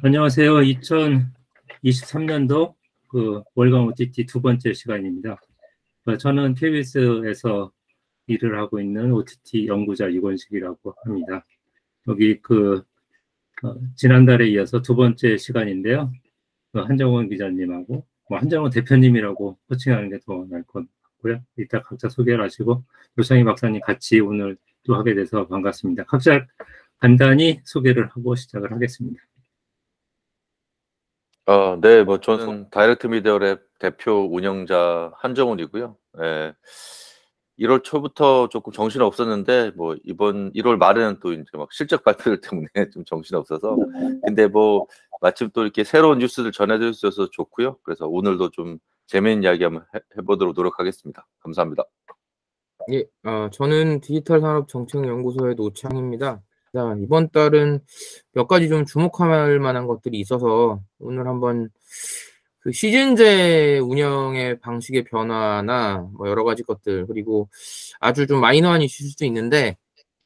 안녕하세요. 2023년도 그 월간 OTT 두 번째 시간입니다. 저는 KBS에서 일을 하고 있는 OTT 연구자 이권식이라고 합니다. 여기 지난달에 이어서 두 번째 시간인데요. 한정원 기자님하고 한정원 대표님이라고 호칭하는 게 더 나을 것 같고요. 이따 각자 소개를 하시고 노창희 박사님 같이 오늘 또 하게 돼서 반갑습니다. 각자 간단히 소개를 하고 시작을 하겠습니다. 네, 저는 다이렉트 미디어랩 대표 운영자 한정훈이고요. 1월 초부터 조금 정신이 없었는데, 이번 1월 말에는 또 이제 막 실적 발표들 때문에 좀 정신이 없어서. 근데 마침 또 이렇게 새로운 뉴스들 전해드릴 수 있어서 좋고요. 그래서 오늘도 좀 재미있는 이야기 한번 해보도록 노력하겠습니다. 감사합니다. 예, 저는 디지털 산업 정책연구소의 노창입니다. 자, 이번 달은 몇 가지 좀 주목할 만한 것들이 있어서 오늘 한번 그 시즌제 운영의 방식의 변화나 여러 가지 것들, 그리고 아주 좀 마이너한 이슈일 수도 있는데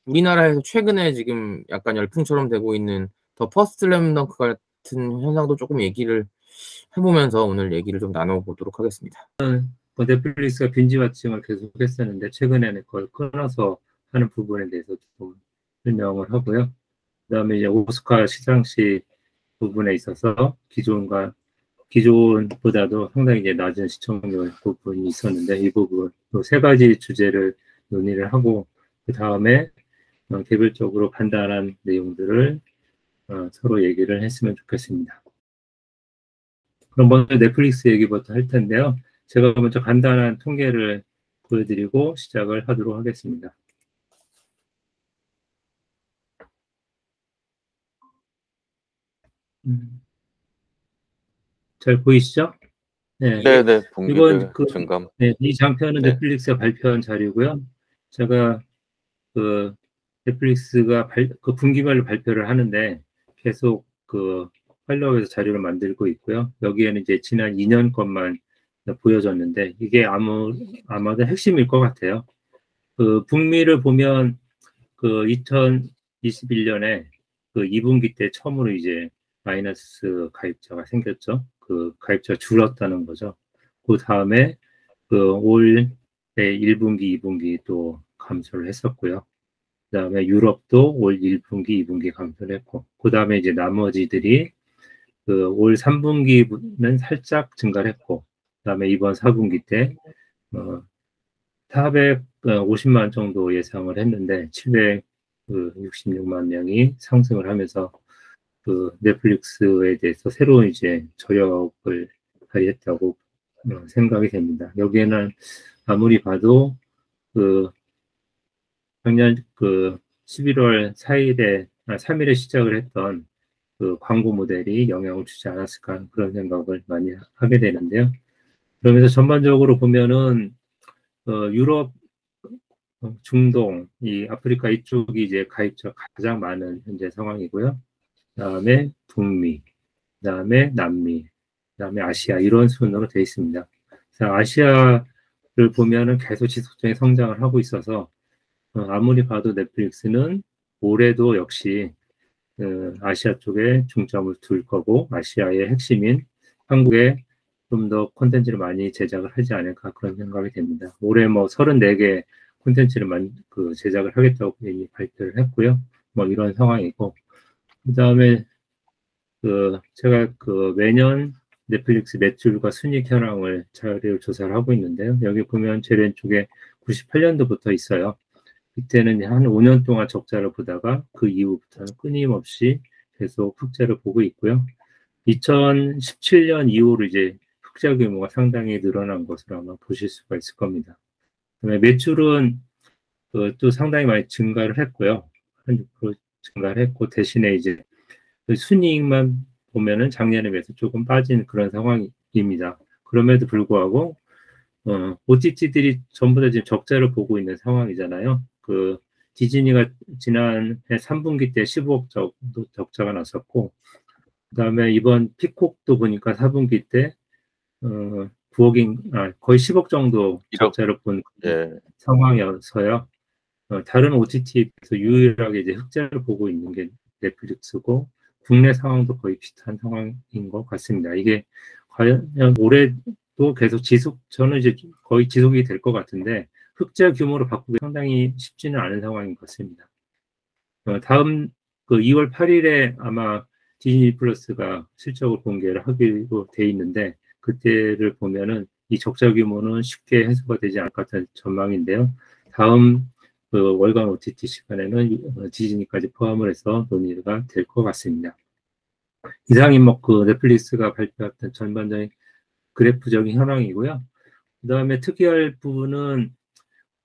우리나라에서 최근에 지금 약간 열풍처럼 되고 있는 더 퍼스트 슬램덩크 같은 현상도 조금 얘기를 해보면서 오늘 얘기를 좀 나눠보도록 하겠습니다. 넷플릭스가 빈지와칭을 계속 했었는데 최근에는 그걸 끊어서 하는 부분에 대해서 좀 설명을 하고요. 그다음에 이제 오스카 시상식 부분에 있어서 기존보다도 상당히 이제 낮은 시청률 부분이 있었는데 이 부분 또 세 가지 주제를 논의를 하고 그 다음에 개별적으로 판단한 내용들을 서로 얘기를 했으면 좋겠습니다. 그럼 먼저 넷플릭스 얘기부터 할 텐데요. 제가 먼저 간단한 통계를 보여드리고 시작을 하도록 하겠습니다. 잘 보이시죠? 네, 이건 증감. 이 장표는 넷플릭스가 발표한 자료고요. 제가 넷플릭스가 분기별로 발표를 하는데 계속 팔로우해서 자료를 만들고 있고요. 여기에는 이제 지난 2년 것만 보여졌는데 이게 아마도 핵심일 것 같아요. 북미를 보면 2021년에 2분기 때 처음으로 이제 마이너스 가입자가 생겼죠. 가입자가 줄었다는 거죠. 그 다음에 올해 1분기, 2분기 또 감소를 했었고요. 그 다음에 유럽도 올 1분기, 2분기 감소를 했고, 그 다음에 이제 나머지들이 올 3분기는 살짝 증가를 했고, 그 다음에 이번 4분기 때 450만 정도 예상을 했는데 766만 명이 상승을 하면서 넷플릭스에 대해서 새로운 이제 저력을 발휘했다고 생각이 됩니다. 여기에는 아무리 봐도 작년 11월 3일에 시작을 했던 광고 모델이 영향을 주지 않았을까 그런 생각을 많이 하게 되는데요. 그러면서 전반적으로 보면은 유럽, 중동, 아프리카 이쪽이 이제 가입자가 가장 많은 현재 상황이고요. 그다음에 북미, 그다음에 남미, 그다음에 아시아 이런 순으로 되어 있습니다. 그래서 아시아를 보면은 계속 지속적인 성장을 하고 있어서 아무리 봐도 넷플릭스는 올해도 역시 아시아 쪽에 중점을 둘 거고 아시아의 핵심인 한국에 좀 더 콘텐츠를 많이 제작을 하지 않을까 그런 생각이 됩니다. 올해 34개 콘텐츠를 제작을 하겠다고 이미 발표를 했고요. 이런 상황이고 그 다음에 제가 매년 넷플릭스 매출과 순이익 현황을 자료 조사를 하고 있는데요. 여기 보면 제일 왼쪽에 98년도부터 있어요. 이때는 한 5년 동안 적자를 보다가 그 이후부터는 끊임없이 계속 흑자를 보고 있고요. 2017년 이후로 이제 흑자 규모가 상당히 늘어난 것으로 아마 보실 수가 있을 겁니다. 그다음에 매출은 또 상당히 많이 증가를 했고요. 한 6% 증가를 했고 대신에 이제 순이익만 보면은 작년에 비해서 조금 빠진 그런 상황입니다. 그럼에도 불구하고 OTT들이 전부 다 지금 적자를 보고 있는 상황이잖아요. 디즈니가 지난해 3분기 때 15억 정도 적자가 났었고, 그 다음에 이번 피콕도 보니까 4분기 때 9억인, 거의 10억 정도 적자를 본 상황이어서요. 다른 OTT에서 유일하게 이제 흑자를 보고 있는 게 넷플릭스고, 국내 상황도 거의 비슷한 상황인 것 같습니다. 이게 과연 올해도 계속 저는 이제 거의 지속이 될 것 같은데 흑자 규모로 바꾸기 상당히 쉽지는 않은 상황인 것 같습니다. 다음 그 2월 8일에 아마 디즈니 플러스가 실적을 공개를 하기로 돼 있는데 그때를 보면은 이 적자 규모는 쉽게 해소가 되지 않을 것 같은 전망인데요. 다음 그 월간 OTT 시간에는 디즈니까지 포함을 해서 논의가 될 것 같습니다. 이상이 뭐 그 넷플릭스가 발표했던 전반적인 그래프적인 현황이고요. 그 다음에 특이할 부분은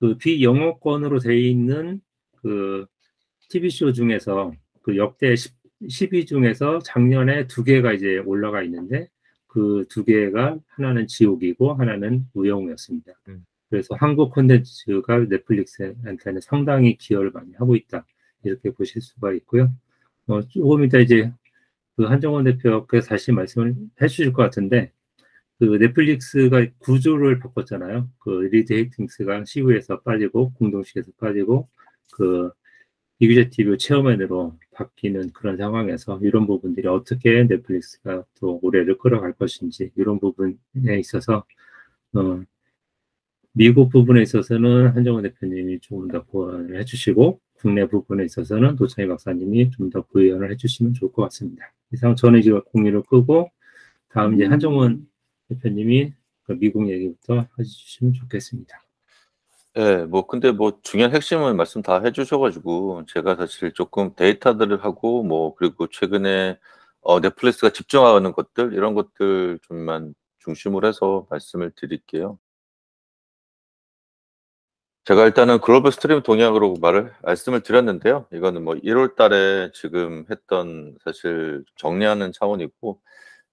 그 비영어권으로 돼 있는 그 TV쇼 중에서 그 역대 10위 중에서 작년에 2개가 이제 올라가 있는데 그 2개가 하나는 지옥이고 하나는 우영우였습니다. 그래서 한국 콘텐츠가 넷플릭스한테는 상당히 기여를 많이 하고 있다. 이렇게 보실 수가 있고요. 조금 이따 이제 그 한정원 대표께서 다시 말씀을 해주실 것 같은데 그 넷플릭스가 구조를 바꿨잖아요. 그 리드 헤이팅스가 CEO에서 빠지고 공동식에서 빠지고 그 이규재 TV 체어맨으로 바뀌는 그런 상황에서 이런 부분들이 어떻게 넷플릭스가 또 올해를 끌어갈 것인지 이런 부분에 있어서 미국 부분에 있어서는 한정원 대표님이 조금 더 보완을 해주시고 국내 부분에 있어서는 노창희 박사님이 좀 더 부연을 해주시면 좋을 것 같습니다. 이상 저는 이제 공유를 끄고 다음 이제 한정원 대표님이 그 미국 얘기부터 해주시면 좋겠습니다. 예, 뭐, 근데 뭐, 중요한 핵심은 말씀 다 해주셔가지고, 제가 사실 조금 데이터들을 하고, 뭐, 그리고 최근에, 넷플릭스가 집중하는 것들, 이런 것들 좀만 중심으로 해서 말씀을 드릴게요. 제가 일단은 글로벌 스트리밍 동향으로 말씀을 드렸는데요. 이거는 뭐 1월 달에 지금 했던 사실 정리하는 차원이고,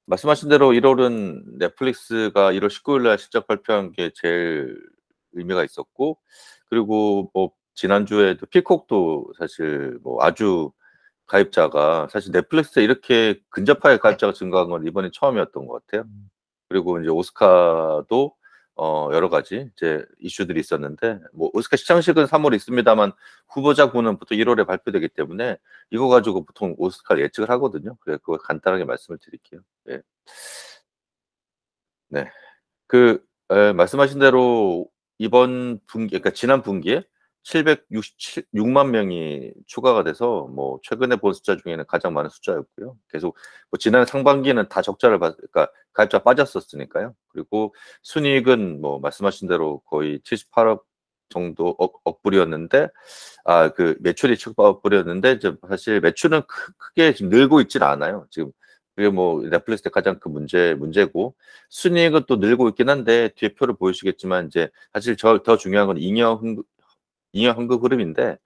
말씀하신 대로 1월은 넷플릭스가 1월 19일 날 실적 발표한 게 제일 의미가 있었고, 그리고 뭐 지난주에도 피콕도 사실 뭐 아주 가입자가 사실 넷플릭스에 이렇게 근접하게 가입자가 증가한 건 이번이 처음이었던 것 같아요. 그리고 이제 오스카도 여러 가지 이제 이슈들이 있었는데 뭐 오스카 시상식은 3월에 있습니다만 후보자군은 보통 1월에 발표되기 때문에 이거 가지고 보통 오스카를 예측을 하거든요. 그래 그거 간단하게 말씀을 드릴게요. 네. 네. 말씀하신 대로 이번 분기 그러니까 지난 분기에 767만 명이 추가가 돼서 뭐 최근에 본 숫자 중에는 가장 많은 숫자였고요. 계속 뭐 지난 상반기는 다 적자를 그러니까 가입자 빠졌었으니까요. 그리고 순이익은 뭐 말씀하신 대로 거의 78억 정도 억불이었는데 그 매출이 7억불이었는데 이제 사실 매출은 크게 지금 늘고 있지는 않아요. 지금 그게 뭐 넷플릭스의 가장 큰 문제고 순이익은 또 늘고 있긴 한데 뒤에 표를 보이시겠지만 이제 사실 더 중요한 건 잉여 환급 흐름인데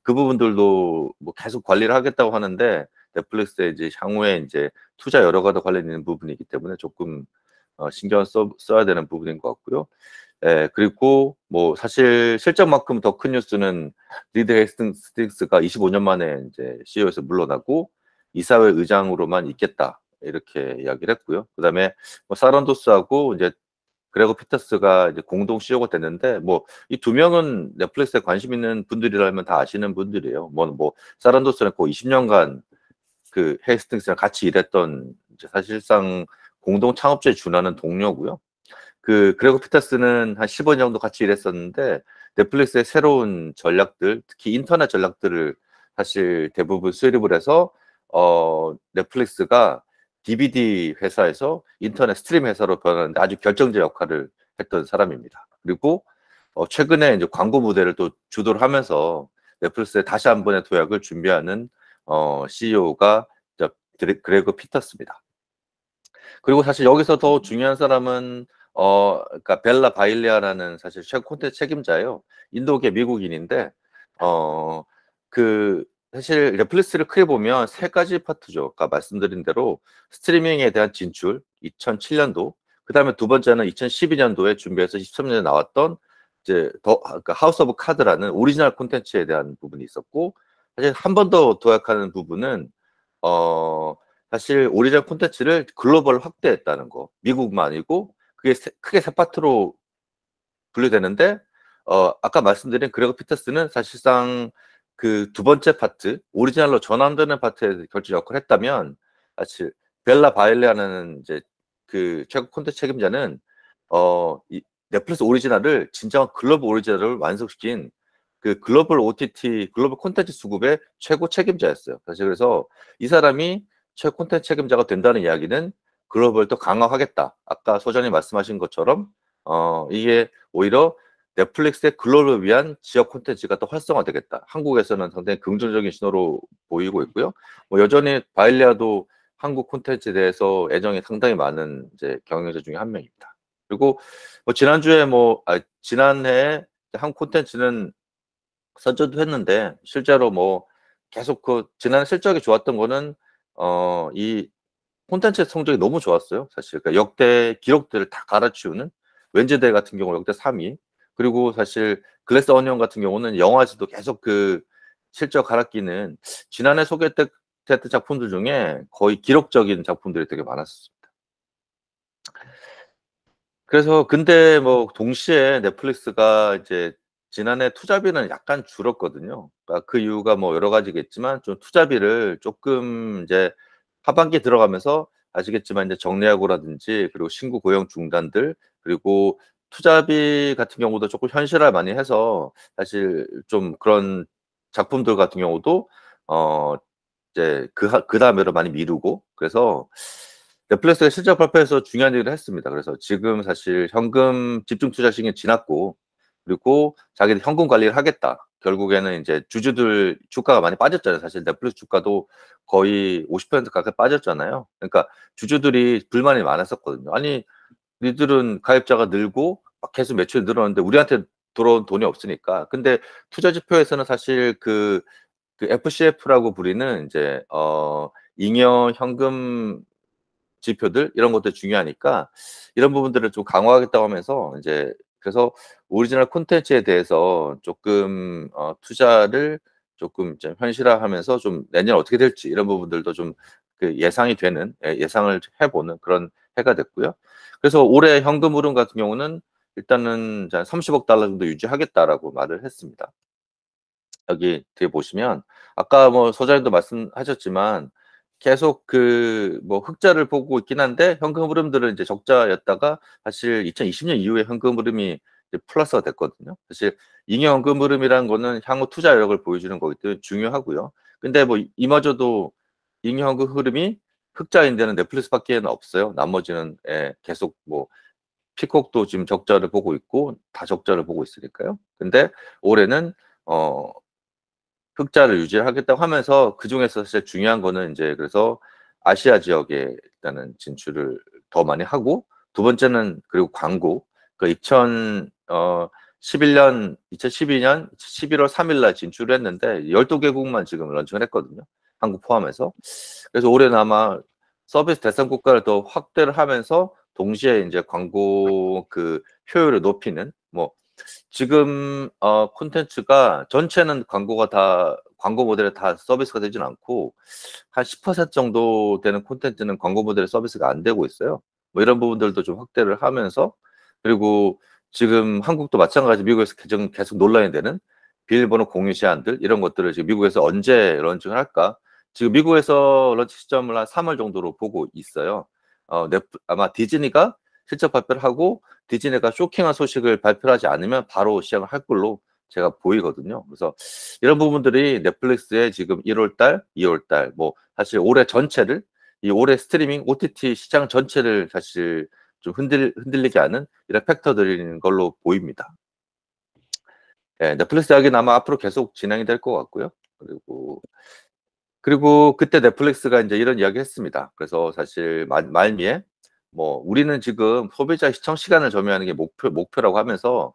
그 부분들도 뭐 계속 관리를 하겠다고 하는데 넷플릭스에 이제 향후에 이제 투자 여러가지 관련 있는 부분이기 때문에 조금 신경을 써야 되는 부분인 것 같고요. 예, 그리고 뭐 사실 실적만큼 더 큰 뉴스는 리드 헤이스팅스가 25년 만에 이제 CEO에서 물러나고 이사회 의장으로만 있겠다 이렇게 이야기를 했고요. 그다음에 뭐 사런도스하고 이제 그레고 피터스가 이제 공동 CEO가 됐는데 뭐 이 두 명은 넷플릭스에 관심 있는 분들이라면 다 아시는 분들이에요. 뭐 사란도스는 거의 20년간 그 헤이스팅스랑 같이 일했던 이제 사실상 공동 창업주에 준하는 동료고요. 그 그레고 피터스는 한 15년 정도 같이 일했었는데 넷플릭스의 새로운 전략들, 특히 인터넷 전략들을 사실 대부분 수립을 해서 넷플릭스가 DVD 회사에서 인터넷 스트림 회사로 변하는데 아주 결정적 역할을 했던 사람입니다. 그리고 최근에 이제 광고 무대를 또 주도를 하면서 넷플릭스에 다시 한 번의 도약을 준비하는 CEO가 그레고 피터스입니다. 그리고 사실 여기서 더 중요한 사람은 그러니까 벨라 바일리아라는 사실 콘텐츠 책임자예요. 인도계 미국인인데 사실 넷플릭스를 크게 보면 세 가지 파트죠. 아까 말씀드린 대로 스트리밍에 대한 진출 2007년도, 그다음에 두 번째는 2012년도에 준비해서 13년에 나왔던 이제 그러니까 하우스 오브 카드라는 오리지널 콘텐츠에 대한 부분이 있었고, 사실 한 번 더 도약하는 부분은 사실 오리지널 콘텐츠를 글로벌 확대했다는 거. 미국만 아니고 그게 크게 세 파트로 분류되는데 아까 말씀드린 그레고 피터스는 사실상 그 두 번째 파트, 오리지널로 전환되는 파트에 결정 역할을 했다면, 사실 벨라 바일레라는 이제 그 최고 콘텐츠 책임자는 이 넷플릭스 오리지널을 진정한 글로벌 오리지널을 완성시킨 그 글로벌 OTT 글로벌 콘텐츠 수급의 최고 책임자였어요. 사실 그래서 이 사람이 최고 콘텐츠 책임자가 된다는 이야기는 글로벌을 더 강화하겠다. 아까 소장님 말씀하신 것처럼 이게 오히려 넷플릭스의 글로벌을 위한 지역 콘텐츠가 더 활성화되겠다. 한국에서는 상당히 긍정적인 신호로 보이고 있고요. 뭐 여전히 바일리아도 한국 콘텐츠에 대해서 애정이 상당히 많은 이제 경영자 중에 한 명입니다. 그리고 뭐 지난주에 지난해 한국 콘텐츠는 선전도 했는데 실제로 뭐 계속 그 지난해 실적이 좋았던 거는 이 콘텐츠 성적이 너무 좋았어요. 사실 그러니까 역대 기록들을 다 갈아치우는 웬즈데이 같은 경우 역대 3위. 그리고 사실 글래스 어니언 같은 경우는 영화제도 계속 그 실적 갈아끼는 지난해 소개했던 작품들 중에 거의 기록적인 작품들이 되게 많았습니다. 그래서 근데 뭐 동시에 넷플릭스가 이제 지난해 투자비는 약간 줄었거든요. 그러니까 그 이유가 뭐 여러 가지겠지만 좀 투자비를 조금 이제 하반기에 들어가면서 아시겠지만 이제 정리하고라든지 그리고 신규 고용 중단들 그리고 투자비 같은 경우도 조금 현실화 많이 해서 사실 좀 그런 작품들 같은 경우도 이제 그다음으로 많이 미루고 그래서 넷플릭스가 실적 발표에서 중요한 얘기를 했습니다. 그래서 지금 사실 현금 집중 투자 시기는 지났고 그리고 자기들 현금 관리를 하겠다. 결국에는 이제 주주들 주가가 많이 빠졌잖아요. 사실 넷플릭스 주가도 거의 50% 가까이 빠졌잖아요. 그러니까 주주들이 불만이 많았었거든요. 아니 니들은 가입자가 늘고 막 계속 매출이 늘었는데 우리한테 들어온 돈이 없으니까. 근데 투자 지표에서는 사실 그 FCF라고 부리는 이제 잉여 현금 지표들 이런 것도 중요하니까 이런 부분들을 좀 강화하겠다고 하면서 이제 그래서 오리지널 콘텐츠에 대해서 조금 투자를 조금 좀 현실화하면서 좀 내년 어떻게 될지 이런 부분들도 좀 그 예상이 되는 예상을 해보는 그런 해가 됐고요. 그래서 올해 현금 흐름 같은 경우는 일단은 한 30억 달러 정도 유지하겠다라고 말을 했습니다. 여기 뒤에 보시면 아까 뭐 소장님도 말씀하셨지만 계속 그 뭐 흑자를 보고 있긴 한데 현금 흐름들은 이제 적자였다가 사실 2020년 이후에 현금 흐름이 이제 플러스가 됐거든요. 사실 잉여 현금 흐름이라는 거는 향후 투자 여력을 보여주는 거기 때문에 중요하고요. 근데 뭐 이마저도 잉여 현금 흐름이 흑자인 데는 넷플릭스밖에는 없어요. 나머지는 계속 뭐 피콕도 지금 적자를 보고 있고 다 적자를 보고 있으니까요. 근데 올해는 흑자를 유지하겠다고 하면서 그중에서 사실 중요한 거는 이제 그래서 아시아 지역에 일단은 진출을 더 많이 하고 두 번째는 그리고 광고 그 2012년 11월 3일 날 진출을 했는데 12개국만 지금 런칭을 했거든요. 한국 포함해서. 그래서 올해는 아마 서비스 대상 국가를 더 확대를 하면서 동시에 이제 광고 그 효율을 높이는 뭐 지금 콘텐츠가 전체는 광고 모델에 다 서비스가 되진 않고 한 10% 정도 되는 콘텐츠는 광고 모델에 서비스가 안 되고 있어요. 뭐 이런 부분들도 좀 확대를 하면서 그리고 지금 한국도 마찬가지 미국에서 계속 논란이 되는 비밀번호 공유 제한들 이런 것들을 지금 미국에서 언제 런칭을 할까? 지금 미국에서 런칭 시점을 한 3월 정도로 보고 있어요. 아마 디즈니가 실적 발표를 하고 디즈니가 쇼킹한 소식을 발표하지 않으면 바로 시작을 할 걸로 제가 보이거든요. 그래서 이런 부분들이 넷플릭스의 지금 1월 달, 2월 달, 뭐 사실 올해 전체를 이 올해 스트리밍 OTT 시장 전체를 사실 좀 흔들리게 하는 이런 팩터들인 걸로 보입니다. 넷플릭스 이야기는 아마 앞으로 계속 진행이 될 것 같고요. 그리고 그때 넷플릭스가 이제 이런 이야기 했습니다. 그래서 사실 말미에 뭐 우리는 지금 소비자 시청 시간을 점유하는 게 목표라고 하면서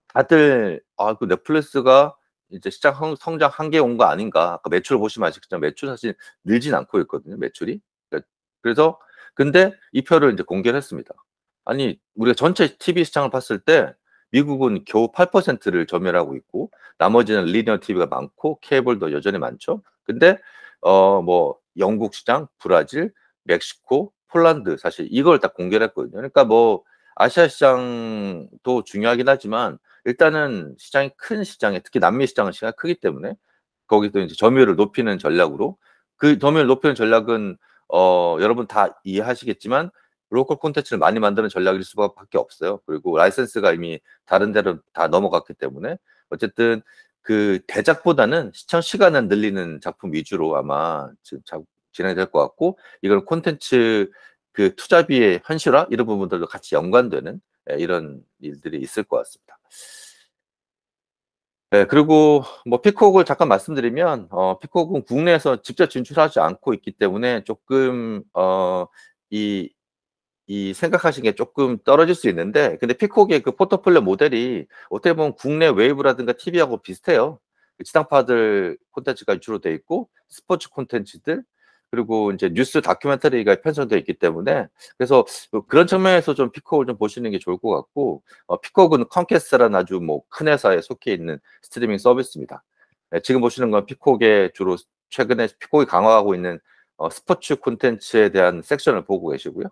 다들 그 넷플릭스가 이제 시장 성장 한계에 온 거 아닌가. 아까 매출 보시면 아시겠지만 매출 사실 늘진 않고 있거든요. 매출이. 그래서 근데 이 표를 이제 공개를 했습니다. 아니 우리가 전체 TV 시장을 봤을 때 미국은 겨우 8%를 점유하고 있고 나머지는 리니어 TV가 많고 케이블도 여전히 많죠. 근데 뭐 영국 시장, 브라질, 멕시코, 폴란드 사실 이걸 딱 공개를 했거든요. 그러니까 뭐 아시아 시장도 중요하긴 하지만 일단은 시장이 큰 시장에 특히 남미 시장은 시장이 크기 때문에 거기서 이제 점유율을 높이는 전략으로 그 점유율 높이는 전략은 여러분 다 이해하시겠지만 로컬 콘텐츠를 많이 만드는 전략일 수밖에 없어요. 그리고 라이센스가 이미 다른 데로 다 넘어갔기 때문에 어쨌든 그 대작보다는 시청 시간을 늘리는 작품 위주로 아마 지금 진행될 것 같고 이건 콘텐츠 그 투자비의 현실화 이런 부분들도 같이 연관되는 이런 일들이 있을 것 같습니다. 네, 그리고 뭐 피콕을 잠깐 말씀드리면 피콕은 국내에서 직접 진출하지 않고 있기 때문에 조금 이 생각하신 게 조금 떨어질 수 있는데 근데 피콕의 그 포트폴리오 모델이 어떻게 보면 국내 웨이브라든가 TV하고 비슷해요. 지상파들 콘텐츠가 주로 돼 있고 스포츠 콘텐츠들 그리고 이제 뉴스 다큐멘터리가 편성되어 있기 때문에 그래서 그런 측면에서 좀 피콕을 좀 보시는 게 좋을 것 같고 피콕은 컴캐스트라는 아주 뭐 큰 회사에 속해 있는 스트리밍 서비스입니다. 네, 지금 보시는 건 피콕의 주로 최근에 피콕이 강화하고 있는 스포츠 콘텐츠에 대한 섹션을 보고 계시고요.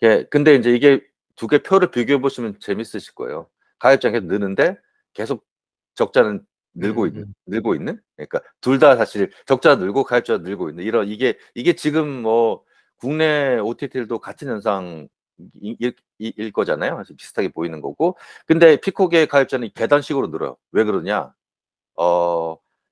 예, 근데 이제 이게 두 개 표를 비교해 보시면 재밌으실 거예요. 가입자가 계속 느는데 계속 적자는 늘고 있는 그러니까 둘 다 사실 적자가 늘고 가입자가 늘고 있는 이런 이게 지금 뭐 국내 OTT들도 같은 현상일 거잖아요. 그래서 비슷하게 보이는 거고 근데 피콕의 가입자는 계단식으로 늘어요. 왜 그러냐?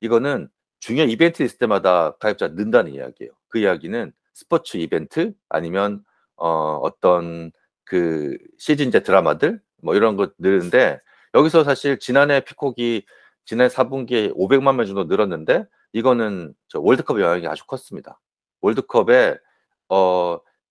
이거는 중요한 이벤트 있을 때마다 가입자가 는다는 이야기예요. 그 이야기는 스포츠 이벤트 아니면 어떤 그 시즌제 드라마들 뭐 이런 거 늘는데 여기서 사실 지난해 피콕이 지난 4분기에 500만 명 정도 늘었는데 이거는 저 월드컵 영향이 아주 컸습니다. 월드컵에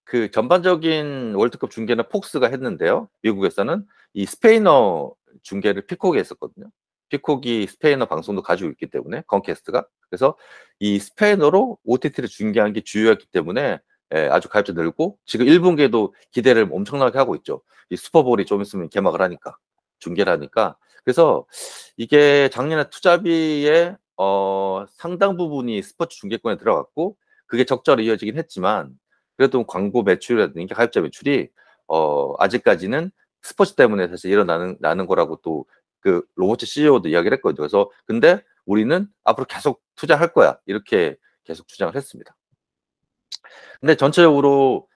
그 전반적인 월드컵 중계는 폭스가 했는데요. 미국에서는 이 스페인어 중계를 피콕이 했었거든요. 피콕이 스페인어 방송도 가지고 있기 때문에 컴캐스트가 그래서 이 스페인어로 OTT를 중계한 게 주요했기 때문에 예, 아주 가입자 늘고 지금 1분기에도 기대를 엄청나게 하고 있죠. 이 슈퍼볼이 좀 있으면 개막을 하니까 중계를 하니까 그래서 이게 작년에 투자비의 상당 부분이 스포츠 중계권에 들어갔고 그게 적자로 이어지긴 했지만 그래도 광고 매출이라든지 가입자 매출이 아직까지는 스포츠 때문에 사실 일어나는 거라고 또 그 로버츠 CEO도 이야기를 했거든요. 그래서 근데 우리는 앞으로 계속 투자할 거야 이렇게 계속 주장을 했습니다. 근데 전체적으로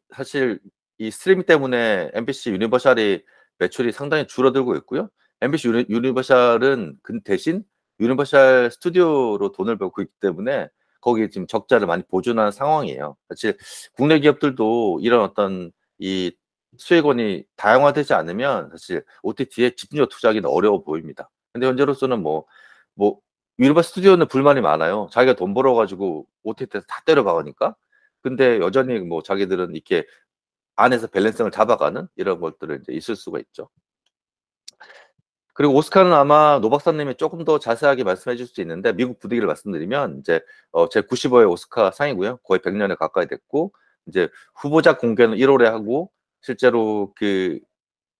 사실 이 스트리밍 때문에 MBC 유니버셜이 매출이 상당히 줄어들고 있고요. MBC 유니버셜은 그 대신 유니버셜 스튜디오로 돈을 벌고 있기 때문에 거기에 지금 적자를 많이 보존하는 상황이에요. 사실 국내 기업들도 이런 어떤 이 수익원이 다양화되지 않으면 사실 OTT에 집중적으로 투자하기는 어려워 보입니다. 근데 현재로서는 뭐 유니버설 스튜디오는 불만이 많아요. 자기가 돈 벌어가지고 OTT에서 다 때려 박으니까. 근데 여전히 뭐 자기들은 이렇게 안에서 밸런싱을 잡아가는 이런 것들은 이제 있을 수가 있죠. 그리고 오스카는 아마 노 박사님이 조금 더 자세하게 말씀해 줄 수 있는데 미국 분위기를 말씀드리면 이제 제 95회 오스카 상이고요. 거의 100년에 가까이 됐고 이제 후보작 공개는 1월에 하고 실제로 그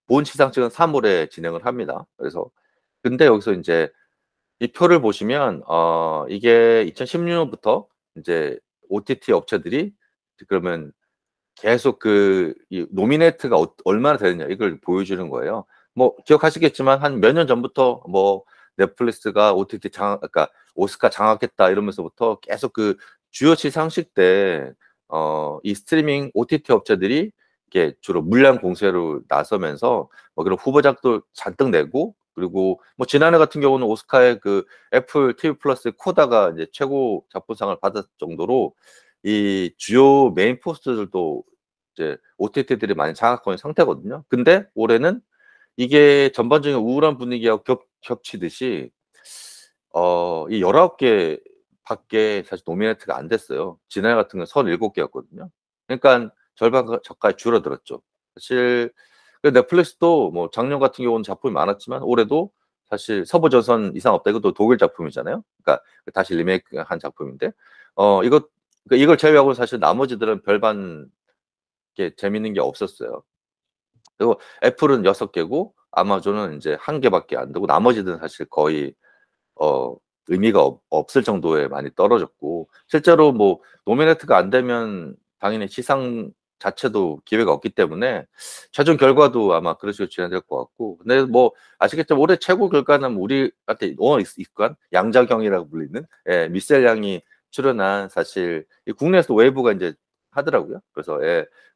본 시상식은 3월에 진행을 합니다. 그래서 근데 여기서 이제 이 표를 보시면 이게 2016년부터 이제 OTT 업체들이 그러면 계속 이 노미네이트가 얼마나 되느냐 이걸 보여주는 거예요. 뭐 기억하시겠지만 한 몇 년 전부터 뭐 넷플릭스가 OTT 그러니까 오스카 장악했다 이러면서부터 계속 그 주요 시상식 때 이 스트리밍 OTT 업체들이 이렇게 주로 물량 공세로 나서면서 뭐 그런 후보작도 잔뜩 내고 그리고 뭐 지난해 같은 경우는 오스카의 그 애플 TV 플러스 코다가 이제 최고 작품상을 받았을 정도로 이 주요 메인 포스트들도 이제 OTT들이 많이 장악하고 있는 상태거든요. 근데 올해는 이게 전반적인 우울한 분위기와 겹치듯이 이 19개 밖에 사실 노미네이트가 안 됐어요. 지난해 같은 건 37개였거든요. 그러니까 절반 가까이 줄어들었죠. 사실 넷플릭스도 뭐 작년 같은 경우는 작품이 많았지만 올해도 사실 서부전선 이상 없다. 이것도 독일 작품이잖아요. 그러니까 다시 리메이크한 작품인데 이걸 제외하고는 사실 나머지들은 별반 게 재밌는 게 없었어요. 그리고 애플은 6개고 아마존은 이제 1개밖에 안 되고 나머지는 사실 거의 의미가 없을 정도에 많이 떨어졌고 실제로 뭐 노미네이트가 안 되면 당연히 시상 자체도 기회가 없기 때문에 최종 결과도 아마 그런 식으로 진행될 것 같고. 근데 뭐 아시겠지만 올해 최고 결과는 우리한테 익숙한 양자경이라고 불리는 미셀 양이 출연한 사실 국내에서 웨이브가 이제 하더라고요. 그래서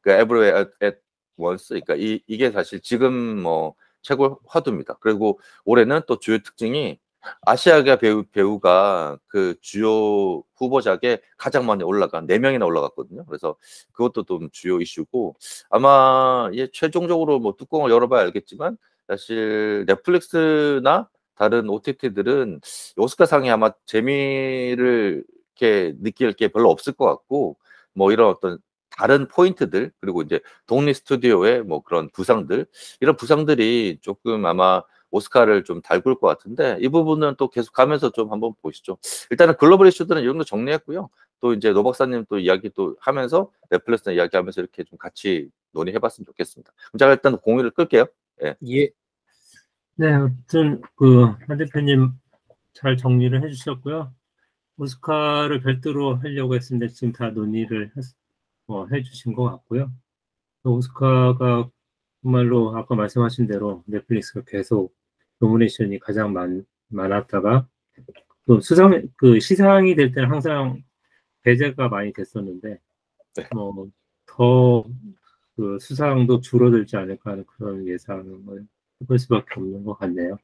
그 Everywhere at Once, 그러니까 이게 사실 지금 뭐 최고 화두입니다. 그리고 올해는 또 주요 특징이 아시아계 배우가 그 주요 후보작에 가장 많이 올라간 4명이나 올라갔거든요. 그래서 그것도 좀 주요 이슈고, 아마 최종적으로 뭐 뚜껑을 열어봐야 알겠지만 사실 넷플릭스나 다른 OTT들은 오스카상이 아마 재미를 이렇게 느낄 게 별로 없을 것 같고, 뭐 이런 어떤 다른 포인트들, 그리고 이제 독립 스튜디오의 뭐 그런 부상들, 이런 부상들이 조금 아마 오스카를 좀 달굴 것 같은데, 이 부분은 또 계속 가면서 좀 한번 보시죠. 일단은 글로벌 이슈들은 이런 거 정리했고요. 또 이제 노 박사님 또 이야기 또 하면서 넷플릭스 이야기하면서 이렇게 좀 같이 논의해봤으면 좋겠습니다. 그럼 제가 일단 공유를 끌게요. 예. 네, 아무튼 한 대표님 잘 정리를 해주셨고요. 오스카를 별도로 하려고 했는데 지금 다 논의를 해주신 것 같고요. 오스카가 정말로 아까 말씀하신 대로 넷플릭스가 계속 노미네이션이 가장 많았다가 또 시상이 될 때는 항상 배제가 많이 됐었는데 더 수상도 줄어들지 않을까 하는 그런 예상을 해볼 수밖에 없는 것 같네요.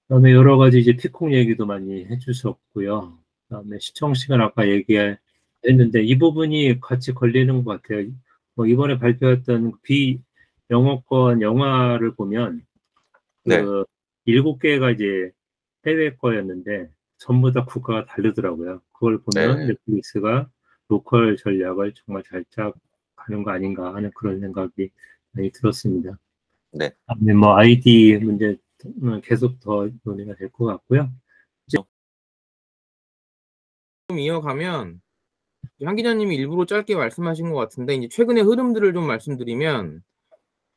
그다음에 여러 가지 이제 피콩 얘기도 많이 해주셨고요. 그다음에 시청 시간 아까 얘기했는데 이 부분이 같이 걸리는 것 같아요. 이번에 발표했던 비영어권 영화를 보면 7개가 이제 해외 거였는데 전부 다 국가가 다르더라고요. 그걸 보면 넷플릭스가 로컬 전략을 정말 잘 짜가는 거 아닌가 하는 그런 생각이 많이 들었습니다. 네. 다음에 뭐 아이디 문제는 계속 더 논의가 될 것 같고요. 좀 이어가면 한 기자님이 일부러 짧게 말씀하신 것 같은데, 이제 최근의 흐름들을 좀 말씀드리면,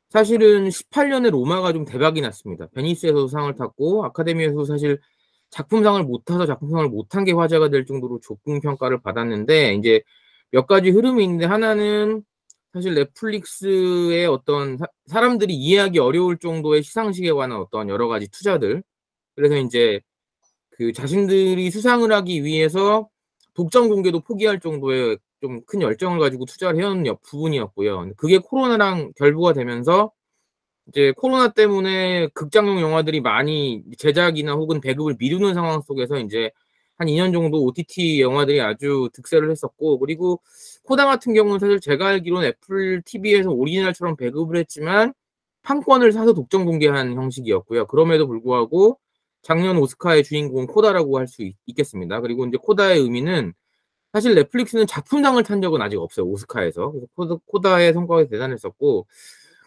사실은 18년에 로마가 좀 대박이 났습니다. 베니스에서도 상을 탔고 아카데미에서도 사실 작품상을 못 타서 작품상을 못한 게 화제가 될 정도로 좋은 평가를 받았는데, 이제 몇 가지 흐름이 있는데, 하나는 사실 넷플릭스의 어떤 사람들이 이해하기 어려울 정도의 시상식에 관한 어떤 여러 가지 투자들, 그래서 이제 그 자신들이 수상을 하기 위해서 독점 공개도 포기할 정도의 좀 큰 열정을 가지고 투자를 해온 부분이었고요. 그게 코로나랑 결부가 되면서 이제 코로나 때문에 극장용 영화들이 많이 제작이나 혹은 배급을 미루는 상황 속에서 이제 한 2년 정도 OTT 영화들이 아주 득세를 했었고, 그리고 코다 같은 경우는 사실 제가 알기로는 애플 TV에서 오리지널처럼 배급을 했지만 판권을 사서 독점 공개한 형식이었고요. 그럼에도 불구하고 작년 오스카의 주인공은 코다라고 할 수 있겠습니다. 그리고 이제 코다의 의미는 사실 넷플릭스는 작품상을 탄 적은 아직 없어요, 오스카에서. 그래서 코다의 성과가 대단했었고,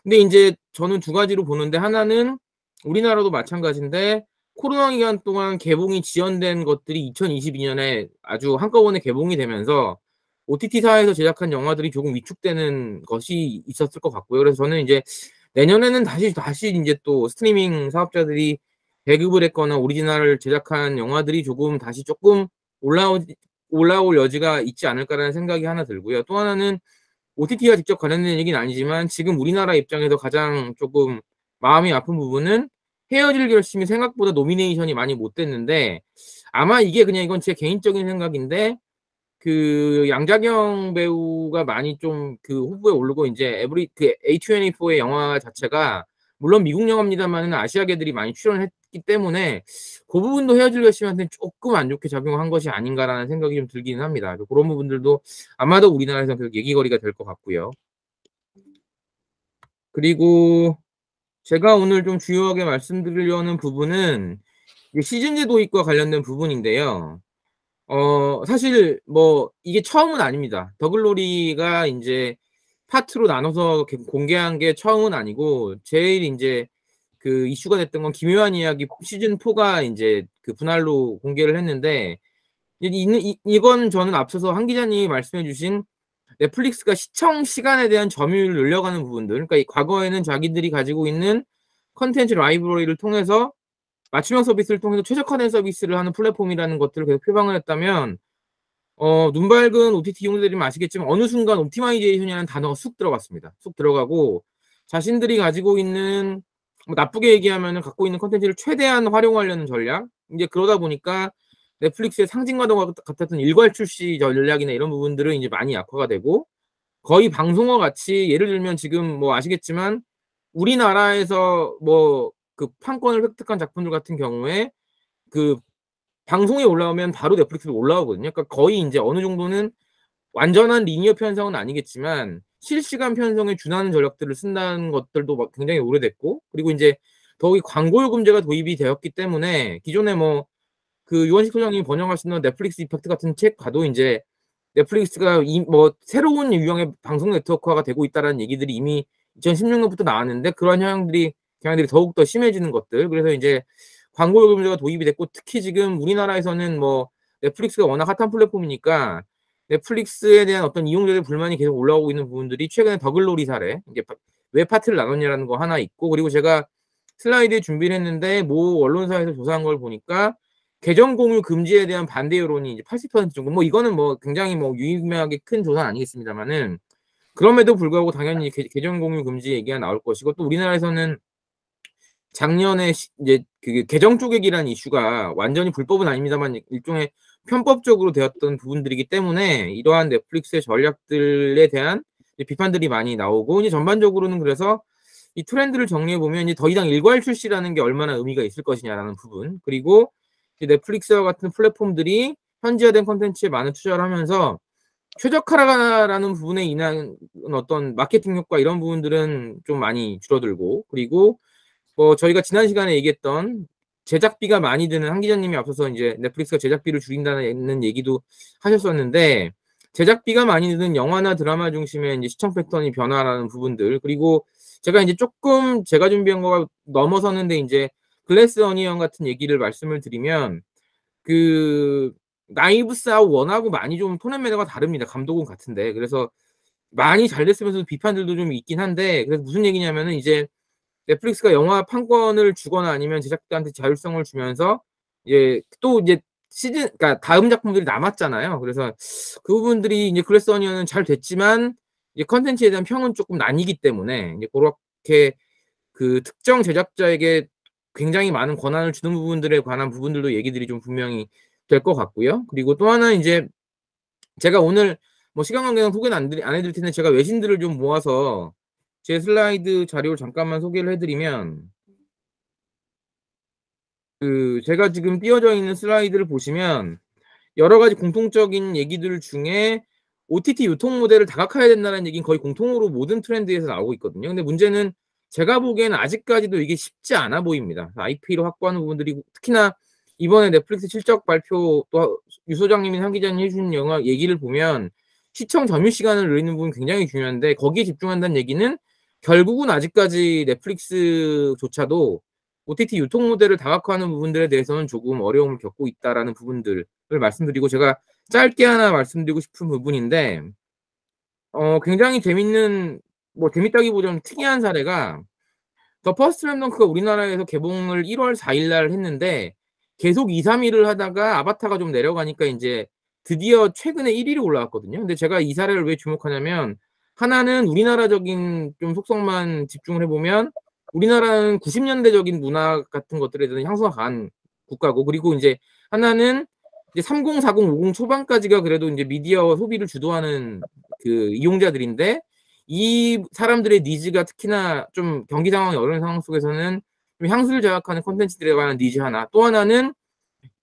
근데 이제 저는 두 가지로 보는데, 하나는 우리나라도 마찬가지인데 코로나 기간 동안 개봉이 지연된 것들이 2022년에 아주 한꺼번에 개봉이 되면서 OTT사에서 제작한 영화들이 조금 위축되는 것이 있었을 것 같고요. 그래서 저는 이제 내년에는 다시 이제 또 스트리밍 사업자들이 배급을 했거나 오리지널을 제작한 영화들이 조금 올라올 여지가 있지 않을까라는 생각이 하나 들고요. 또 하나는 OTT와 직접 관련된 얘기는 아니지만 지금 우리나라 입장에서 가장 조금 마음이 아픈 부분은 헤어질 결심이 생각보다 노미네이션이 많이 못 됐는데, 아마 이게 그냥 이건 제 개인적인 생각인데, 그 양자경 배우가 많이 좀 그 후보에 오르고, 이제 A24의 영화 자체가 물론 미국 영화입니다만 아시아계들이 많이 출연했기 때문에 그 부분도 헤어질 결심한테 조금 안 좋게 작용한 것이 아닌가라는 생각이 좀 들기는 합니다. 그런 부분들도 아마도 우리나라에서 계속 얘기거리가 될 것 같고요. 그리고 제가 오늘 좀 주요하게 말씀드리려는 부분은 시즌제 도입과 관련된 부분인데요. 사실 뭐 이게 처음은 아닙니다. 더글로리가 이제 파트로 나눠서 공개한 게 처음은 아니고, 제일 이제 그 이슈가 됐던 건 기묘한 이야기 시즌 4가 이제 그 분할로 공개를 했는데, 이건 저는 앞서서 한 기자님이 말씀해 주신 넷플릭스가 시청 시간에 대한 점유율을 늘려가는 부분들, 그러니까 과거에는 자기들이 가지고 있는 컨텐츠 라이브러리를 통해서 맞춤형 서비스를 통해서 최적화된 서비스를 하는 플랫폼이라는 것들을 계속 표방을 했다면, 눈 밝은 OTT 이용자들이 아시겠지만 어느 순간 옵티마이제이션이라는 단어가 쑥 들어갔습니다. 쑥 들어가고 자신들이 가지고 있는 뭐 나쁘게 얘기하면은 갖고 있는 컨텐츠를 최대한 활용하려는 전략. 이제 그러다 보니까 넷플릭스의 상징과도 같았던 일괄 출시 전략이나 이런 부분들은 이제 많이 약화가 되고 거의 방송어 같이 예를 들면 지금 뭐 아시겠지만 우리나라에서 뭐 그 판권을 획득한 작품들 같은 경우에 그 방송에 올라오면 바로 넷플릭스로 올라오거든요. 그러니까 거의 이제 어느 정도는 완전한 리니어 편성은 아니겠지만 실시간 편성에 준하는 전략들을 쓴다는 것들도 막 굉장히 오래됐고 그리고 이제 더욱이 광고 요금제가 도입이 되었기 때문에 기존에 뭐 그 유원식 소장님이 번역하시는 넷플릭스 이펙트 같은 책 봐도 이제 넷플릭스가 뭐 새로운 유형의 방송 네트워크화가 되고 있다라는 얘기들이 이미 2016년부터 나왔는데 그런 경향들이 더욱더 심해지는 것들. 그래서 이제 광고 요금제가 도입이 됐고 특히 지금 우리나라에서는 뭐 넷플릭스가 워낙 핫한 플랫폼이니까 넷플릭스에 대한 어떤 이용자들 불만이 계속 올라오고 있는 부분들이 최근에 더글로리 사례, 이제 왜 파트를 나눴냐라는 거 하나 있고 그리고 제가 슬라이드에 준비를 했는데 모 언론사에서 조사한 걸 보니까 계정 공유 금지에 대한 반대 여론이 이제 80% 정도. 뭐 이거는 뭐 굉장히 뭐 유의미하게 큰 조사 아니겠습니다만은 그럼에도 불구하고 당연히 계정 공유 금지 얘기가 나올 것이고 또 우리나라에서는 작년에 이제 그 계정 쪼개기라는 이슈가 완전히 불법은 아닙니다만 일종의 편법적으로 되었던 부분들이기 때문에 이러한 넷플릭스의 전략들에 대한 비판들이 많이 나오고 이제 전반적으로는 그래서 이 트렌드를 정리해 보면 이제 더 이상 일괄 출시라는 게 얼마나 의미가 있을 것이냐라는 부분 그리고 넷플릭스와 같은 플랫폼들이 현지화된 콘텐츠에 많은 투자를 하면서 최적화라는 부분에 인한 어떤 마케팅 효과 이런 부분들은 좀 많이 줄어들고 그리고 뭐 저희가 지난 시간에 얘기했던 제작비가 많이 드는 한 기자님이 앞서서 이제 넷플릭스가 제작비를 줄인다는 얘기도 하셨었는데 제작비가 많이 드는 영화나 드라마 중심의 이제 시청 패턴이 변화라는 부분들 그리고 제가 이제 조금 제가 준비한 거가 넘어서는데 이제 글래스 어니언 같은 얘기를 말씀을 드리면 그 나이브스 아웃 원하고 많이 좀 톤 앤 매너가 다릅니다. 감독은 같은데 그래서 많이 잘 됐으면서 비판들도 좀 있긴 한데 그래서 무슨 얘기냐면은 이제 넷플릭스가 영화 판권을 주거나 아니면 제작자한테 자율성을 주면서 이제 또 이제 시즌 그러니까 다음 작품들이 남았잖아요. 그래서 그 부분들이 이제 글래스 어니언은 잘 됐지만 이제 컨텐츠에 대한 평은 조금 나뉘기 때문에 이제 그렇게 그 특정 제작자에게 굉장히 많은 권한을 주는 부분들에 관한 부분들도 얘기들이 좀 분명히 될 것 같고요. 그리고 또 하나 이제 제가 오늘 뭐 시간 관계상 소개는 안 해드릴 텐데 제가 외신들을 좀 모아서 제 슬라이드 자료를 잠깐만 소개를 해드리면 그 제가 지금 띄워져 있는 슬라이드를 보시면 여러 가지 공통적인 얘기들 중에 OTT 유통 모델을 다각화해야 된다는 얘기는 거의 공통으로 모든 트렌드에서 나오고 있거든요. 근데 문제는 제가 보기에는 아직까지도 이게 쉽지 않아 보입니다. IP로 확보하는 부분들이 특히나 이번에 넷플릭스 실적 발표 또 유 소장님이 한 기자님 해주신 영화 얘기를 보면 시청 점유 시간을 늘리는 부분 굉장히 중요한데 거기에 집중한다는 얘기는 결국은 아직까지 넷플릭스조차도 OTT 유통 모델을 다각화하는 부분들에 대해서는 조금 어려움을 겪고 있다라는 부분들을 말씀드리고 제가 짧게 하나 말씀드리고 싶은 부분인데 굉장히 재밌는 뭐 재밌다기보다는 특이한 사례가 더 퍼스트 슬램덩크가 우리나라에서 개봉을 1월 4일 날 했는데 계속 2, 3일을 하다가 아바타가 좀 내려가니까 이제 드디어 최근에 1위로 올라왔거든요. 근데 제가 이 사례를 왜 주목하냐면 하나는 우리나라적인 좀 속성만 집중을 해보면 우리나라는 90년대적인 문화 같은 것들에 대한 향수가 강한 국가고 그리고 이제 하나는 이제 30, 40, 50 초반까지가 그래도 이제 미디어 소비를 주도하는 그 이용자들인데 이 사람들의 니즈가 특히나 좀 경기 상황이 어려운 상황 속에서는 좀 향수를 자극하는 콘텐츠들에 관한 니즈 하나 또 하나는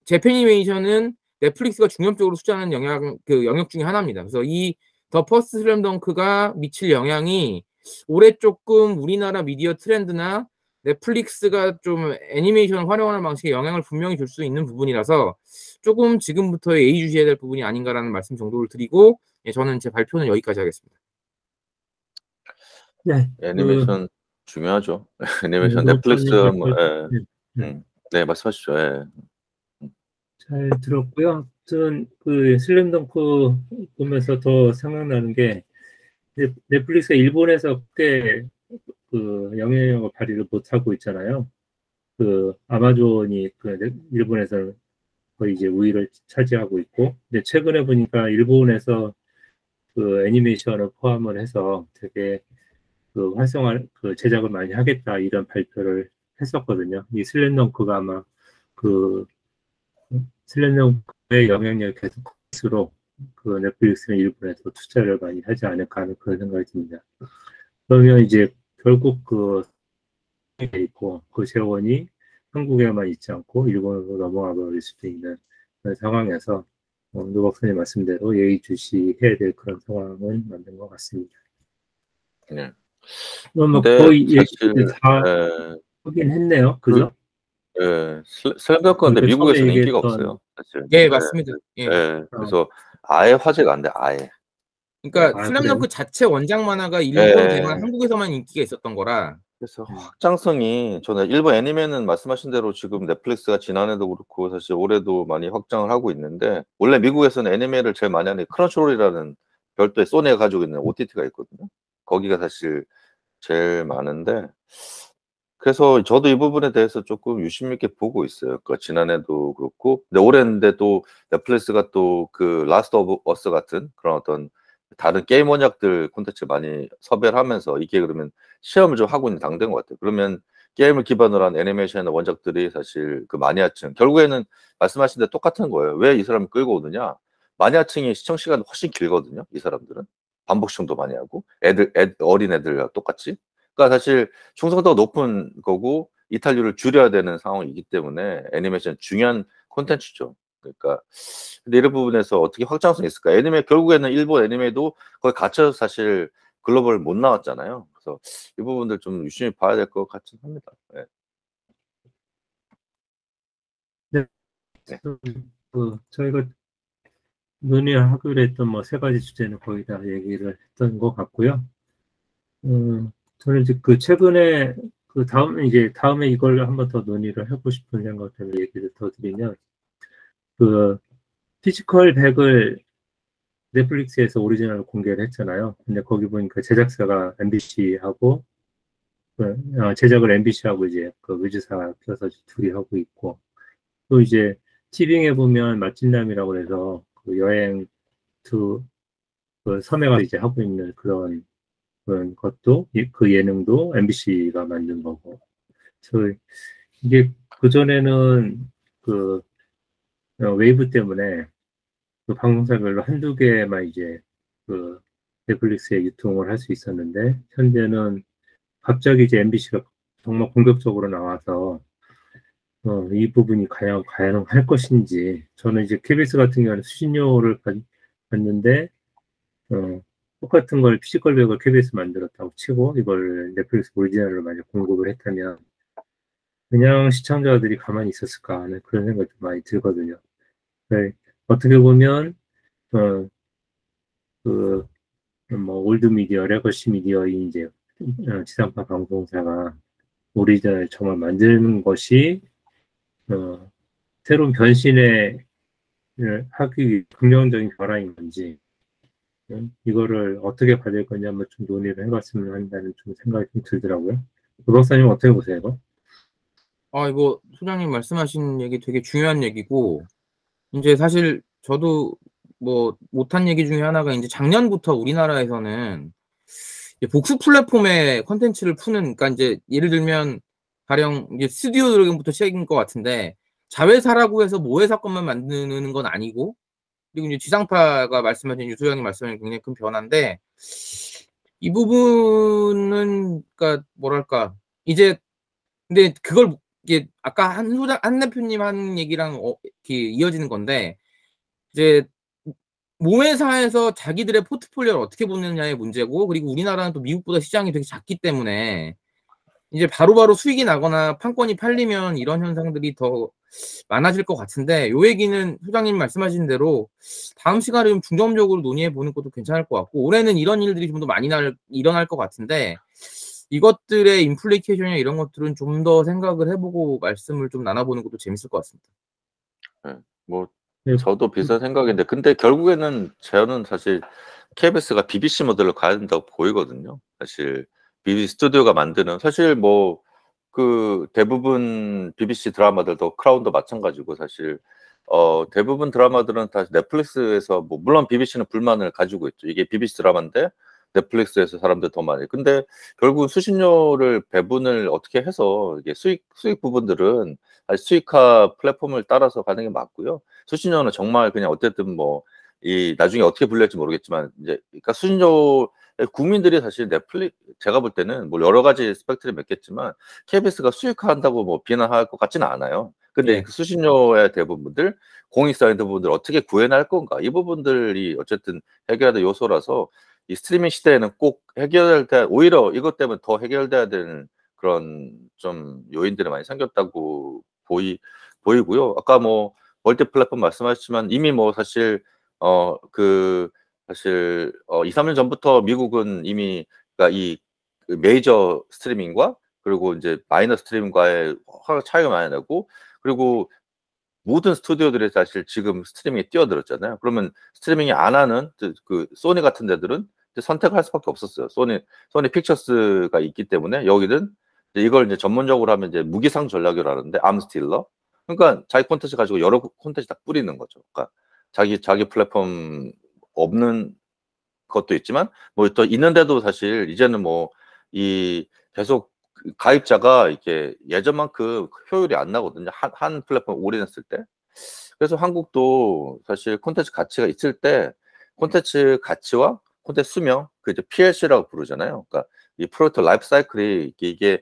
재패니메이션은 넷플릭스가 중점적으로 투자하는 영역 중에 하나입니다. 그래서 이 더 퍼스트 슬램덩크가 미칠 영향이 올해 조금 우리나라 미디어 트렌드나 넷플릭스가 좀 애니메이션을 활용하는 방식에 영향을 분명히 줄 수 있는 부분이라서 조금 지금부터 예의주시해야 될 부분이 아닌가라는 말씀 정도를 드리고 저는 제 발표는 여기까지 하겠습니다. 네, 애니메이션 중요하죠. 애니메이션 넷플릭스 뭐, 네 말씀하시죠. 예. 잘 들었고요. 저는 그 슬램덩크 보면서 더 생각나는 게 넷플릭스가 일본에서 꽤 그 영향력을 발휘를 못하고 있잖아요. 그 아마존이 그 일본에서 거의 이제 우위를 차지하고 있고, 근데 최근에 보니까 일본에서 그 애니메이션을 포함을 해서 되게 그 그 제작을 많이 하겠다 이런 발표를 했었거든요. 이 슬램덩크가 아마 그 슬램덩크의 영향력이 계속 클수록 그 넷플릭스는 일본에서 투자를 많이 하지 않을까 하는 그런 생각이 듭니다. 그러면 이제 결국 그 있고 그 재원이 한국에만 있지 않고 일본으로 넘어가 버릴 수도 있는 그런 상황에서 노 박사님 말씀대로 예의주시해야 될 그런 상황을 만든 것 같습니다. 네. 그럼 근데 거의 사실 얘기를 다 예, 하긴 했네요. 그죠? 슬램덩크 근데 그러니까 처음에 미국에서는 인기가 얘기했던 없어요. 사실. 예, 맞습니다. 예. 그래서 아예 화제가 안 돼. 아예. 그러니까 아, 슬램덩크 그래요? 자체 원작 만화가 일본, 예. 대만, 한국에서만 인기가 있었던 거라. 그래서 확장성이 저는 일본 애니메는 말씀하신 대로 지금 넷플릭스가 지난해도 그렇고 사실 올해도 많이 확장을 하고 있는데 원래 미국에서는 애니메를 제일 많이 하는 크런치롤이라는 별도의 소니가 가지고 있는 OTT가 있거든요. 거기가 사실 제일 많은데 그래서 저도 이 부분에 대해서 조금 유심 있게 보고 있어요. 그러니까 지난해도 그렇고 근데 올해인데 또 넷플릭스가 또 그 라스트 오브 어스 같은 그런 어떤 다른 게임 원작들 콘텐츠 많이 섭외를 하면서 이게 그러면 시험을 좀 하고 있는 당대인 것 같아요. 그러면 게임을 기반으로 한 애니메이션 원작들이 사실 그 마니아층 결국에는 말씀하신 데 똑같은 거예요. 왜 이 사람을 끌고 오느냐? 마니아층이 시청 시간이 훨씬 길거든요. 이 사람들은 반복 시청도 많이 하고 어린 애들과 똑같이. 그러니까 사실 충성도가 높은 거고 이탈률을 줄여야 되는 상황이기 때문에 애니메이션 중요한 콘텐츠죠. 그러니까 근데 이런 부분에서 어떻게 확장성이 있을까? 애니메 결국에는 일본 애니메도 거기 갇혀서 사실 글로벌 못 나왔잖아요. 그래서 이 부분들 좀 유심히 봐야 될 것 같긴 합니다. 네. 네. 네. 저희가 논의하기로 했던 뭐 세 가지 주제는 거의 다 얘기를 했던 것 같고요. 저는 이제 그 최근에 그 다음에 이걸 한번 더 논의를 하고 싶은 생각 때문에 얘기를 더 드리면 그 피지컬 100을 넷플릭스에서 오리지널 공개를 했잖아요. 근데 거기 보니까 제작사가 MBC하고 제작을 MBC하고 이제 그 의주사 껴서 둘이 하고 있고 또 이제 티빙에 보면 맛진남이라고 해서 그 여행 그 섬에가 이제 하고 있는 그런 것도 그 예능도 MBC가 만든 거고. 그래서 이게 그전에는 그 웨이브 때문에 그 방송사별로 한두 개만 이제 그 넷플릭스에 유통을 할 수 있었는데 현재는 갑자기 이제 MBC가 정말 공격적으로 나와서 이 부분이 과연 가능할 것인지 저는 이제 KBS 같은 경우는 수신료를 받는데 똑같은 걸 피지컬 백을 KBS 만들었다고 치고 이걸 넷플릭스 오리지널로 만약 공급을 했다면 그냥 시청자들이 가만히 있었을까 하는 그런 생각이 많이 들거든요. 네, 어떻게 보면 뭐 올드 미디어, 레거시 미디어인 이제 지상파 방송사가 오리지널 정말 만드는 것이 새로운 변신을 하기 위해 긍정적인 변화인 건지 이거를 어떻게 받을 거냐 한번 좀 논의를 해봤으면 한다는 좀 생각이 좀 들더라고요. 그 박사님 어떻게 보세요, 이거? 이거 소장님 말씀하신 얘기 되게 중요한 얘기고 이제 사실 저도 뭐 못한 얘기 중에 하나가 이제 작년부터 우리나라에서는 이제 복수 플랫폼의 컨텐츠를 푸는 그러니까 이제 예를 들면 가령 이제 스튜디오 드래곤부터 시작인 것 같은데 자회사라고 해서 모회사 것만 만드는 건 아니고 그리고 이제 지상파가 말씀하신 유소장님 말씀하신 굉장히 큰 변화인데 이 부분은 그러니까 뭐랄까 이제 근데 그걸 이게 아까 한 대표님 한 얘기랑 이렇게 이어지는 건데 이제 모회사에서 자기들의 포트폴리오를 어떻게 보느냐의 문제고 그리고 우리나라는 또 미국보다 시장이 되게 작기 때문에 이제 바로바로 수익이 나거나 판권이 팔리면 이런 현상들이 더 많아질 것 같은데 요 얘기는 소장님 말씀하신 대로 다음 시간에 좀 중점적으로 논의해 보는 것도 괜찮을 것 같고 올해는 이런 일들이 좀 더 많이 일어날 것 같은데 이것들의 인플리케이션이나 이런 것들은 좀 더 생각을 해보고 말씀을 좀 나눠보는 것도 재밌을 것 같습니다. 네. 뭐 저도 비슷한 생각인데 근데 결국에는 저는 사실 KBS가 BBC 모델로 가야 된다고 보이거든요. 사실 BBC 스튜디오가 만드는 사실 뭐 그 대부분 BBC 드라마들도 크라운도 마찬가지고 사실 대부분 드라마들은 다 넷플릭스에서 뭐 물론 BBC는 불만을 가지고 있죠. 이게 BBC 드라마인데 넷플릭스에서 사람들 더 많이. 근데 결국은 수신료를 배분을 어떻게 해서 이게 수익 부분들은 사실 수익화 플랫폼을 따라서 가는 게 맞고요. 수신료는 정말 그냥 어쨌든 뭐 이 나중에 어떻게 불릴지 모르겠지만 이제 그러니까 수신료 국민들이 사실 제가 볼 때는 뭐 여러 가지 스펙트럼이 있겠지만 KBS가 수익화한다고 뭐 비난할 것 같지는 않아요. 근데 예. 그 수신료의 대부분들 공익사회 부분들 어떻게 구현할 건가 이 부분들이 어쨌든 해결해야 될 요소라서 이 스트리밍 시대에는 꼭 오히려 이것 때문에 더 해결돼야 되는 그런 좀 요인들이 많이 생겼다고 보이고요. 아까 뭐 멀티 플랫폼 말씀하셨지만 이미 뭐 사실 사실 2-3년 전부터 미국은 이미 그러니까 그 메이저 스트리밍과 그리고 이제 마이너 스트리밍과의 차이가 많이 나고 그리고 모든 스튜디오들이 사실 지금 스트리밍에 뛰어들었잖아요. 그러면 스트리밍이 안 하는 그 소니 같은 데들은 이제 선택할 수밖에 없었어요. 소니 픽처스가 있기 때문에 여기는 이제 이걸 이제 전문적으로 하면 이제 무기상 전략이라고 하는데 암스틸러. 그러니까 자기 콘텐츠 가지고 여러 콘텐츠 다 뿌리는 거죠. 그러니까 자기 플랫폼 없는 것도 있지만 뭐 또 있는데도 사실 이제는 뭐 이 계속 가입자가 이렇게 예전만큼 효율이 안 나거든요. 한 플랫폼 올인했을 때. 그래서 한국도 사실 콘텐츠 가치가 있을 때 콘텐츠 가치와 콘텐츠 수명 그 이제 PLC라고 부르잖아요. 그러니까 이 프로젝트 라이프 사이클이 이게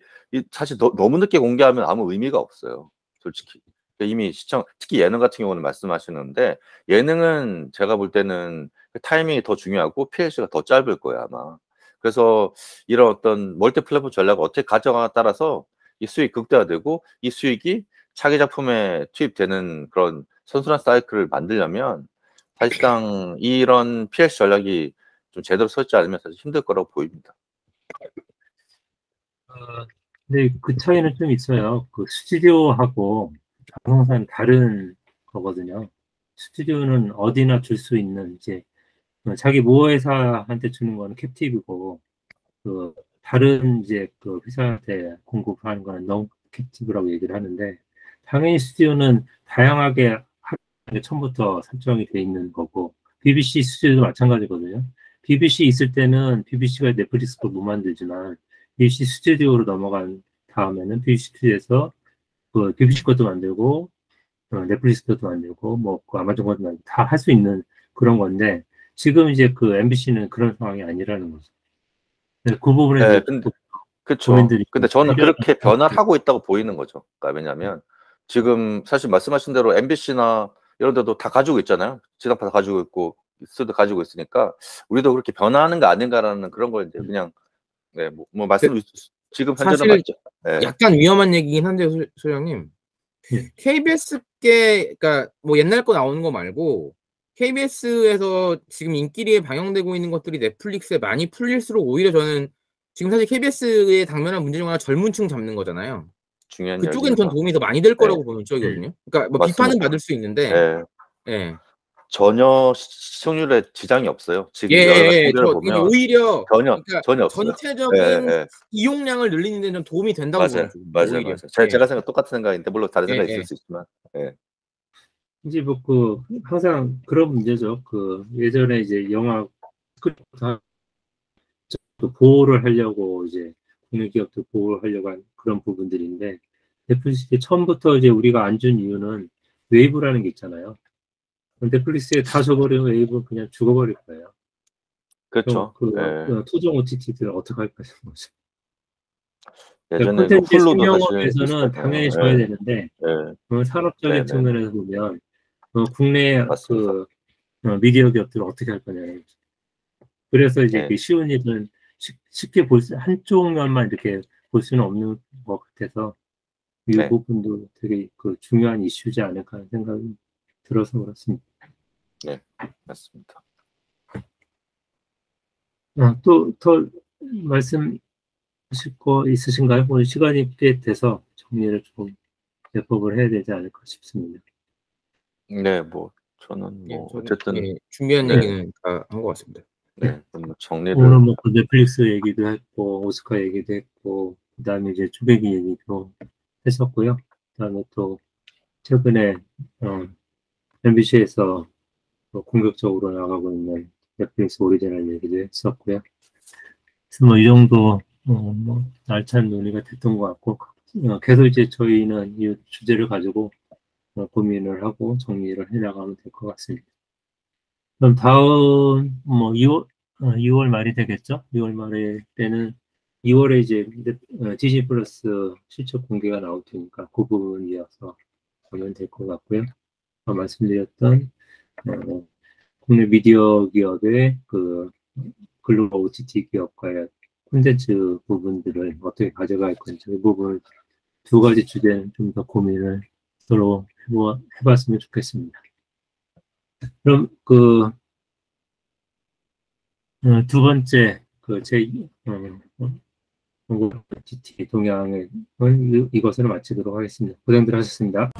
사실 너무 늦게 공개하면 아무 의미가 없어요. 솔직히. 이미 특히 예능 같은 경우는 말씀하시는데 예능은 제가 볼 때는 타이밍이 더 중요하고 PLC가 더 짧을 거예요, 아마. 그래서 이런 어떤 멀티 플랫폼 전략을 어떻게 가져가냐에 따라서 이 수익이 극대화되고 이 수익이 차기 작품에 투입되는 그런 선순환 사이클을 만들려면 사실상 이런 PS 전략이 좀 제대로 서지 않으면 사실 힘들 거라고 보입니다. 근데 그 차이는 좀 있어요. 그 스튜디오하고 방송사는 다른 거거든요. 스튜디오는 어디나 줄 수 있는 이제 자기 모회사한테 주는 거는 캡티브고 그 다른 이제 그 회사한테 공급하는 거는 non 캡티브라고 얘기를 하는데 당연히 스튜디오는 다양하게 하는 게 처음부터 설정이 돼 있는 거고 BBC 스튜디오도 마찬가지거든요. BBC 있을 때는 BBC가 넷플릭스 걸 못 만들지만 BBC 스튜디오로 넘어간 다음에는 BBC 스튜디오에서 그 BBC 것도 만들고 넷플릭스 것도 만들고 뭐 그 아마존 것도 만들고 다 할 수 있는 그런 건데 지금 이제 그 MBC는 그런 상황이 아니라는 거죠. 그 부분에 네, 이제 그렇죠. 고민들이 근데 저는 그렇게 변화를 하고 있다고 보이는 거죠. 그러니까 왜냐하면 지금 사실 말씀하신 대로 MBC나 이런 데도 다 가지고 있잖아요. 지상파 다 가지고 있고 스튜디오 가지고 있으니까 우리도 그렇게 변화하는 거 아닌가라는 그런 걸 이제 그냥 네, 뭐 말씀 지금 현재는 사실 맞죠. 네. 약간 위험한 얘기긴 한데요, 소장님. KBS께 그러니까 뭐 옛날 거 나오는 거 말고 KBS에서 지금 인기리에 방영되고 있는 것들이 넷플릭스에 많이 풀릴수록 오히려 저는 지금 사실 KBS의 당면한 문제 중 하나 젊은 층 잡는 거잖아요. 중요한 그쪽엔 전 이야기입니다. 도움이 더 많이 될 거라고 보는 쪽이거든요. 그러니까 뭐 맞습니다. 비판은 받을 수 있는데 네. 예. 전혀 시청률에 지장이 없어요. 지금 여러 가지 예. 통계를 보면 오히려 그러니까 전혀 없어요. 전체적인 예. 이용량을 늘리는 데 좀 도움이 된다고 보는 쪽입니다. 맞아요. 오히려. 제가 생각 똑같은 생각인데 물론 다른 생각이 있을 수 있지만. 예. 이제 뭐 그 항상 그런 문제죠. 그 예전에 이제 영화 스크립트 보호를 하려고 이제 국내 기업도 보호를 하려고 한 그런 부분들인데 넷플릭스에 처음부터 이제 우리가 안 준 이유는 웨이브라는 게 있잖아요. 넷플릭스에 다 줘버리면 웨이브는 그냥 죽어버릴 거예요. 그렇죠. 토종 OTT들 어떻게 할 거냐는 거죠. 예전에 콘텐츠 훌루도 수명업에서는 당연히 줘야 되는데 산업적인 측면에서 보면 국내 그 미디어 기업들은 어떻게 할 거냐는 거죠. 그래서 이제 그 쉬운 일은 쉽게 한쪽 면만 이렇게 볼 수는 없는 것 같아서 이 부분도 되게 그 중요한 이슈지 않을까 하는 생각이 들어서 그렇습니다. 네, 맞습니다. 또 더 말씀하실 거 있으신가요? 오늘 시간이 꽤 돼서 정리를 좀 대법을 해야 되지 않을까 싶습니다. 네, 뭐 저는 뭐 어쨌든 준비한 얘기는 다 한 것 같습니다. 네, 정리를 오늘 뭐 넷플릭스 얘기도 했고 오스카 얘기도 했고 그다음에 이제 쭈베기 얘기도 했었고요. 그다음에 또 최근에 MBC에서 공격적으로 나가고 있는 넷플릭스 오리지널 얘기도 했었고요. 그래서 뭐 이 정도 뭐 알찬 논의가 됐던 것 같고 계속 이제 저희는 이 주제를 가지고 고민을 하고 정리를 해나가면 될 것 같습니다. 그럼 다음 뭐 2월 말이 되겠죠? 2월 말에 때는 2월에 이제 디즈니 플러스 실적 공개가 나올 테니까 그 부분 이어서 보면 될 것 같고요. 말씀드렸던 국내 미디어 기업의 그 글로벌 OTT 기업과의 콘텐츠 부분들을 어떻게 가져갈 건지 이 부분 두 가지 주제는 좀 더 고민을 서로 해봤으면 좋겠습니다. 그럼 그 두 번째 제 OTT 동향을 이것으로 마치도록 하겠습니다. 고생들 하셨습니다.